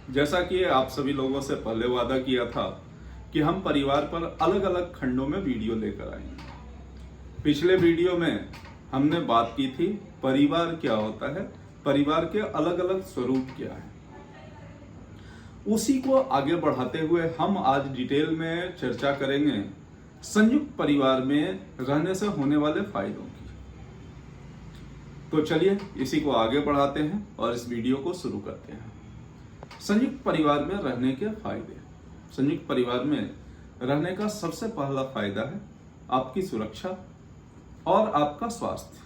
जैसा कि आप सभी लोगों से पहले वादा किया था कि हम परिवार पर अलग अलग खंडों में वीडियो लेकर आएंगे। पिछले वीडियो में हमने बात की थी परिवार क्या होता है, परिवार के अलग अलग स्वरूप क्या है। उसी को आगे बढ़ाते हुए हम आज डिटेल में चर्चा करेंगे संयुक्त परिवार में रहने से होने वाले फायदों की। तो चलिए इसी को आगे बढ़ाते हैं और इस वीडियो को शुरू करते हैं। संयुक्त परिवार में रहने के फायदे। संयुक्त परिवार में रहने का सबसे पहला फायदा है आपकी सुरक्षा और आपका स्वास्थ्य।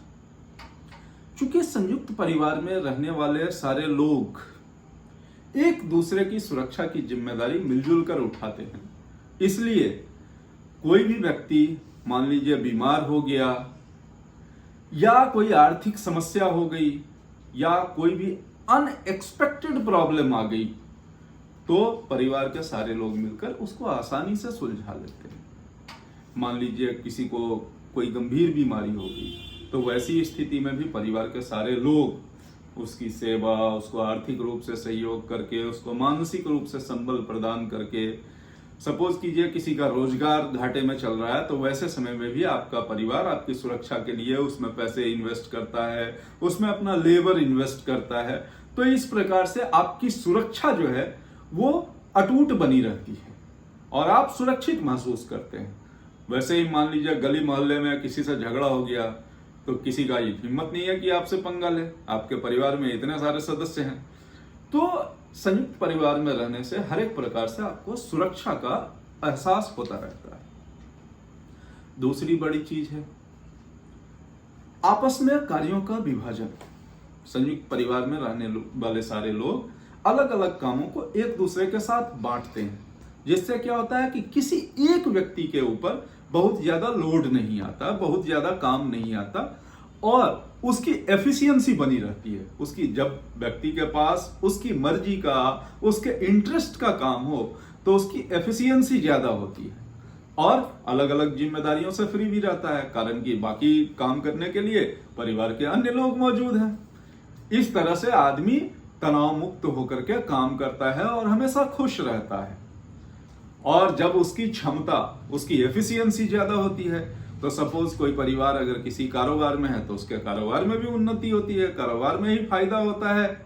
चूंकि संयुक्त परिवार में रहने वाले सारे लोग एक दूसरे की सुरक्षा की जिम्मेदारी मिलजुल कर उठाते हैं, इसलिए कोई भी व्यक्ति मान लीजिए बीमार हो गया या कोई आर्थिक समस्या हो गई या कोई भी अनएक्सपेक्टेड प्रॉब्लम आ गई तो परिवार के सारे लोग मिलकर उसको आसानी से सुलझा लेते हैं। मान लीजिए किसी को कोई गंभीर बीमारी हो गई तो वैसी स्थिति में भी परिवार के सारे लोग उसकी सेवा, उसको आर्थिक रूप से सहयोग करके, उसको मानसिक रूप से संबल प्रदान करके, सपोज कीजिए किसी का रोजगार घाटे में चल रहा है तो वैसे समय में भी आपका परिवार आपकी सुरक्षा के लिए उसमें पैसे इन्वेस्ट करता है, उसमें अपना लेबर इन्वेस्ट करता है। तो इस प्रकार से आपकी सुरक्षा जो है वो अटूट बनी रहती है और आप सुरक्षित महसूस करते हैं। वैसे ही मान लीजिए गली मोहल्ले में किसी से झगड़ा हो गया तो किसी का ये हिम्मत नहीं है कि आपसे पंगा ले, आपके परिवार में इतने सारे सदस्य हैं। तो संयुक्त परिवार में रहने से हर एक प्रकार से आपको सुरक्षा का एहसास होता रहता है। दूसरी बड़ी चीज है आपस में कार्यों का विभाजन। संयुक्त परिवार में रहने वाले सारे लोग अलग अलग कामों को एक दूसरे के साथ बांटते हैं, जिससे क्या होता है कि किसी एक व्यक्ति के ऊपर बहुत ज्यादा लोड नहीं आता, बहुत ज्यादा काम नहीं आता और उसकी एफिशिएंसी बनी रहती है। उसकी जब व्यक्ति के पास उसकी मर्जी का, उसके इंटरेस्ट का काम हो तो उसकी एफिशिएंसी ज्यादा होती है और अलग अलग जिम्मेदारियों से फ्री भी रहता है, कारण कि बाकी काम करने के लिए परिवार के अन्य लोग मौजूद हैं। इस तरह से आदमी तनाव मुक्त होकर के काम करता है और हमेशा खुश रहता है। और जब उसकी क्षमता, उसकी एफिशिएंसी ज्यादा होती है तो सपोज कोई परिवार अगर किसी कारोबार में है तो उसके कारोबार में भी उन्नति होती है, कारोबार में ही फायदा होता है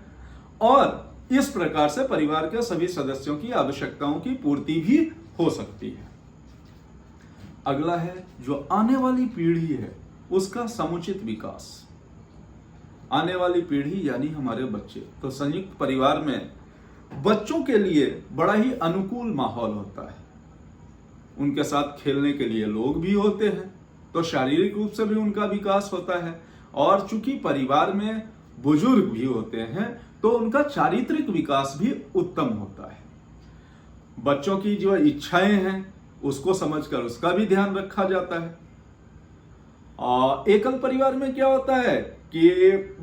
और इस प्रकार से परिवार के सभी सदस्यों की आवश्यकताओं की पूर्ति भी हो सकती है। अगला है जो आने वाली पीढ़ी है उसका समुचित विकास। आने वाली पीढ़ी यानी हमारे बच्चे, तो संयुक्त परिवार में बच्चों के लिए बड़ा ही अनुकूल माहौल होता है। उनके साथ खेलने के लिए लोग भी होते हैं तो शारीरिक रूप से भी उनका विकास होता है और चूंकि परिवार में बुजुर्ग भी होते हैं तो उनका चारित्रिक विकास भी उत्तम होता है। बच्चों की जो इच्छाएं हैं उसको समझकर उसका भी ध्यान रखा जाता है। और एकल परिवार में क्या होता है कि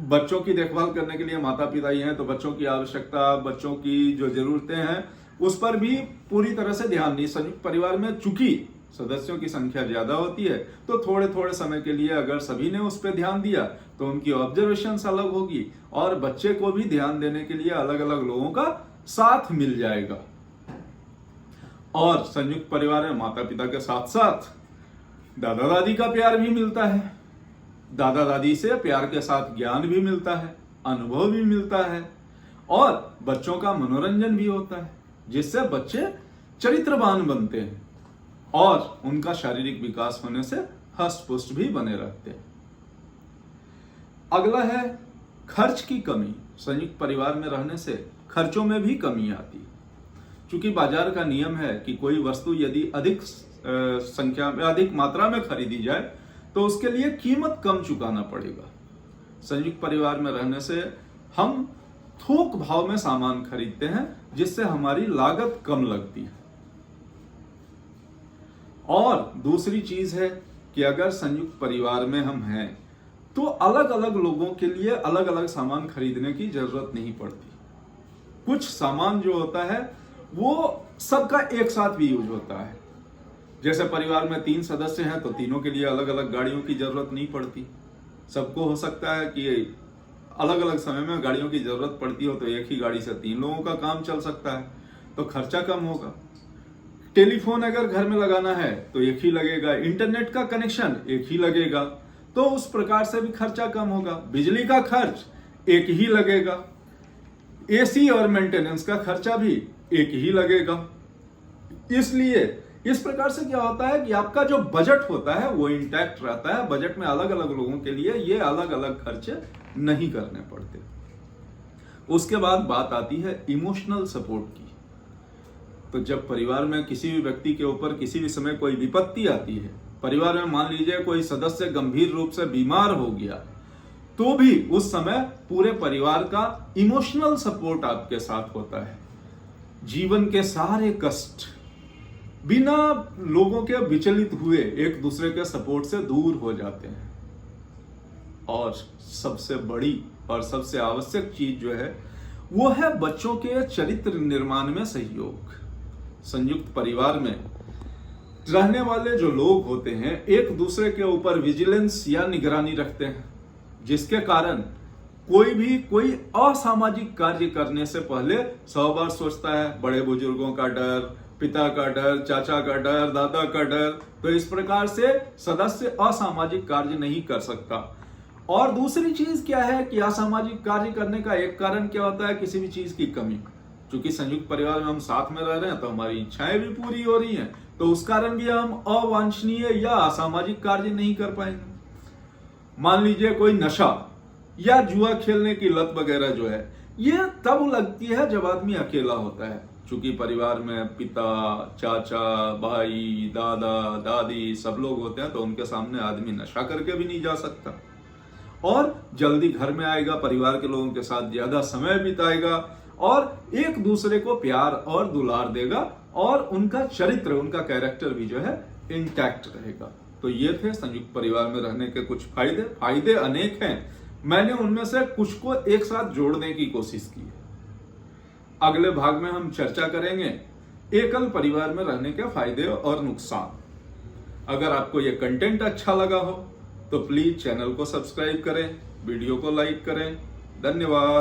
बच्चों की देखभाल करने के लिए माता पिता ही हैं तो बच्चों की आवश्यकता, बच्चों की जो जरूरतें हैं उस पर भी पूरी तरह से ध्यान नहीं। संयुक्त परिवार में चूंकि सदस्यों की संख्या ज्यादा होती है तो थोड़े थोड़े समय के लिए अगर सभी ने उस पर ध्यान दिया तो उनकी ऑब्जर्वेशन अलग होगी और बच्चे को भी ध्यान देने के लिए अलग अलग लोगों का साथ मिल जाएगा। और संयुक्त परिवार में माता पिता के साथ साथ दादा दादी का प्यार भी मिलता है। दादा दादी से प्यार के साथ ज्ञान भी मिलता है, अनुभव भी मिलता है और बच्चों का मनोरंजन भी होता है, जिससे बच्चे चरित्रवान बनते हैं और उनका शारीरिक विकास होने से हष्ट पुष्ट भी बने रहते हैं। अगला है खर्च की कमी। संयुक्त परिवार में रहने से खर्चों में भी कमी आती है। चूंकि बाजार का नियम है कि कोई वस्तु यदि अधिक संख्या में, अधिक मात्रा में खरीदी जाए तो उसके लिए कीमत कम चुकाना पड़ेगा। संयुक्त परिवार में रहने से हम थोक भाव में सामान खरीदते हैं जिससे हमारी लागत कम लगती है। और दूसरी चीज है कि अगर संयुक्त परिवार में हम हैं तो अलग अलग लोगों के लिए अलग अलग सामान खरीदने की जरूरत नहीं पड़ती। कुछ सामान जो होता है वो सबका एक साथ भी यूज होता है। जैसे परिवार में 3 सदस्य हैं तो तीनों के लिए अलग अलग गाड़ियों की जरूरत नहीं पड़ती। सबको हो सकता है कि अलग अलग समय में गाड़ियों की जरूरत पड़ती हो तो एक ही गाड़ी से 3 लोगों का काम चल सकता है, तो खर्चा कम होगा। टेलीफोन अगर घर में लगाना है तो एक ही लगेगा, इंटरनेट का कनेक्शन एक ही लगेगा, तो उस प्रकार से भी खर्चा कम होगा। बिजली का खर्च एक ही लगेगा, एसी और मेंटेनेंस का खर्चा भी एक ही लगेगा। इसलिए इस प्रकार से क्या होता है कि आपका जो बजट होता है वो इंटैक्ट रहता है। बजट में अलग अलग लोगों के लिए ये अलग अलग खर्च नहीं करने पड़ते। उसके बाद बात आती है इमोशनल सपोर्ट की। तो जब परिवार में किसी भी व्यक्ति के ऊपर किसी भी समय कोई विपत्ति आती है, परिवार में मान लीजिए कोई सदस्य गंभीर रूप से बीमार हो गया, तो भी उस समय पूरे परिवार का इमोशनल सपोर्ट आपके साथ होता है। जीवन के सारे कष्ट बिना लोगों के विचलित हुए एक दूसरे के सपोर्ट से दूर हो जाते हैं। और सबसे बड़ी और सबसे आवश्यक चीज जो है वो है बच्चों के चरित्र निर्माण में सहयोग। संयुक्त परिवार में रहने वाले जो लोग होते हैं एक दूसरे के ऊपर विजिलेंस या निगरानी रखते हैं, जिसके कारण कोई असामाजिक कार्य करने से पहले 100 बार सोचता है। बड़े बुजुर्गों का डर, पिता का डर, चाचा का डर, दादा का डर, तो इस प्रकार से सदस्य असामाजिक कार्य नहीं कर सकता। और दूसरी चीज क्या है कि असामाजिक कार्य करने का एक कारण क्या होता है, किसी भी चीज की कमी। क्योंकि संयुक्त परिवार में हम साथ में रह रहे हैं तो हमारी इच्छाएं भी पूरी हो रही हैं, तो उस कारण भी हम अवांछनीय या असामाजिक कार्य नहीं कर पाएंगे। मान लीजिए कोई नशा या जुआ खेलने की लत वगैरह जो है, ये तब लगती है जब आदमी अकेला होता है। चूंकि परिवार में पिता, चाचा, भाई, दादा, दादी सब लोग होते हैं, तो उनके सामने आदमी नशा करके भी नहीं जा सकता और जल्दी घर में आएगा, परिवार के लोगों के साथ ज्यादा समय बिताएगा और एक दूसरे को प्यार और दुलार देगा और उनका चरित्र, उनका कैरेक्टर भी जो है इंटैक्ट रहेगा। तो ये थे संयुक्त परिवार में रहने के कुछ फायदे अनेक हैं। मैंने उनमें से कुछ को एक साथ जोड़ने की कोशिश की है। अगले भाग में हम चर्चा करेंगे एकल परिवार में रहने के फायदे और नुकसान। अगर आपको यह कंटेंट अच्छा लगा हो तो प्लीज चैनल को सब्सक्राइब करें, वीडियो को लाइक करें। धन्यवाद।